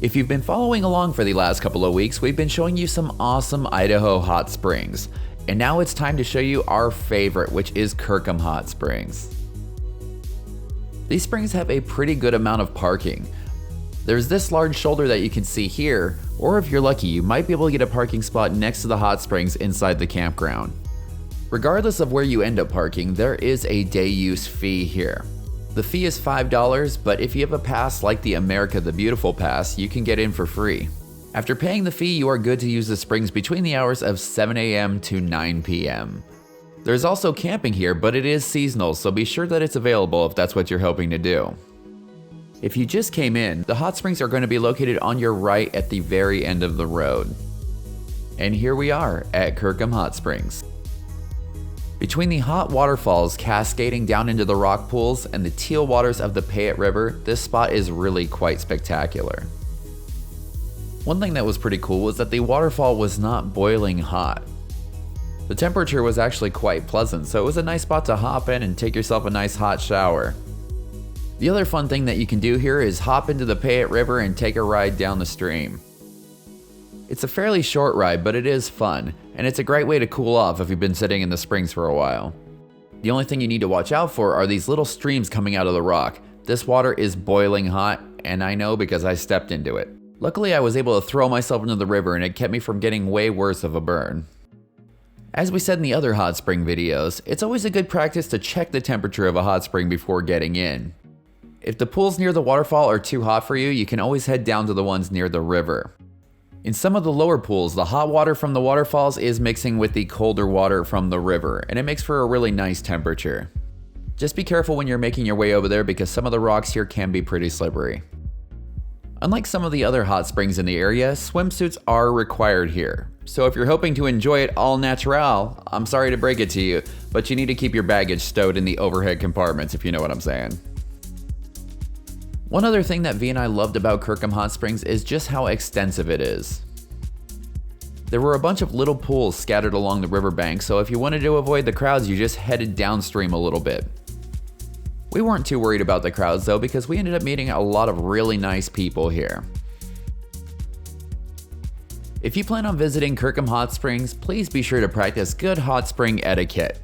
If you've been following along for the last couple of weeks, we've been showing you some awesome Idaho hot springs. And now it's time to show you our favorite, which is Kirkham Hot Springs. These springs have a pretty good amount of parking. There's this large shoulder that you can see here, or if you're lucky, you might be able to get a parking spot next to the hot springs inside the campground. Regardless of where you end up parking, there is a day use fee here. The fee is $5, but if you have a pass like the America the Beautiful pass, you can get in for free. After paying the fee, you are good to use the springs between the hours of 7 a.m. to 9 p.m. There's also camping here, but it is seasonal, so be sure that it's available if that's what you're hoping to do. If you just came in, the hot springs are going to be located on your right at the very end of the road. And here we are at Kirkham Hot Springs. Between the hot waterfalls cascading down into the rock pools and the teal waters of the Payette River, this spot is really quite spectacular. One thing that was pretty cool was that the waterfall was not boiling hot. The temperature was actually quite pleasant, so it was a nice spot to hop in and take yourself a nice hot shower. The other fun thing that you can do here is hop into the Payette River and take a ride down the stream. It's a fairly short ride, but it is fun, and it's a great way to cool off if you've been sitting in the springs for a while. The only thing you need to watch out for are these little streams coming out of the rock. This water is boiling hot, and I know because I stepped into it. Luckily, I was able to throw myself into the river and it kept me from getting way worse of a burn. As we said in the other hot spring videos, it's always a good practice to check the temperature of a hot spring before getting in. If the pools near the waterfall are too hot for you, you can always head down to the ones near the river. In some of the lower pools, the hot water from the waterfalls is mixing with the colder water from the river, and it makes for a really nice temperature. Just be careful when you're making your way over there because some of the rocks here can be pretty slippery. Unlike some of the other hot springs in the area, swimsuits are required here. So if you're hoping to enjoy it all natural, I'm sorry to break it to you, but you need to keep your baggage stowed in the overhead compartments if you know what I'm saying. One other thing that V and I loved about Kirkham Hot Springs is just how extensive it is. There were a bunch of little pools scattered along the riverbank, so if you wanted to avoid the crowds, you just headed downstream a little bit. We weren't too worried about the crowds though because we ended up meeting a lot of really nice people here. If you plan on visiting Kirkham Hot Springs, please be sure to practice good hot spring etiquette.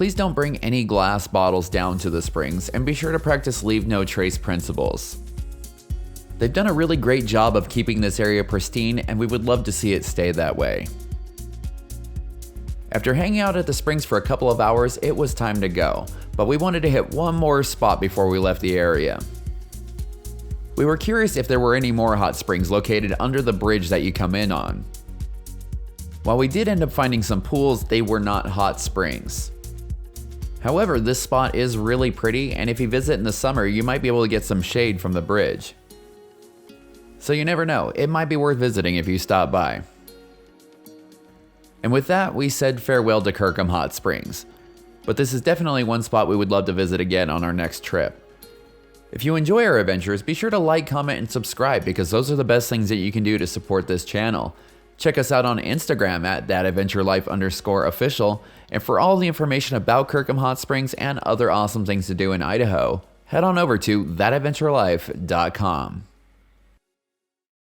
Please don't bring any glass bottles down to the springs and be sure to practice leave no trace principles. They've done a really great job of keeping this area pristine and we would love to see it stay that way. After hanging out at the springs for a couple of hours, it was time to go, but we wanted to hit one more spot before we left the area. We were curious if there were any more hot springs located under the bridge that you come in on. While we did end up finding some pools, they were not hot springs. However, this spot is really pretty, and if you visit in the summer, you might be able to get some shade from the bridge. So you never know, it might be worth visiting if you stop by. And with that, we said farewell to Kirkham Hot Springs. But this is definitely one spot we would love to visit again on our next trip. If you enjoy our adventures, be sure to like, comment, and subscribe because those are the best things that you can do to support this channel. Check us out on Instagram at thatadventurelife_official, and for all the information about Kirkham Hot Springs and other awesome things to do in Idaho, head on over to thatadventurelife.com.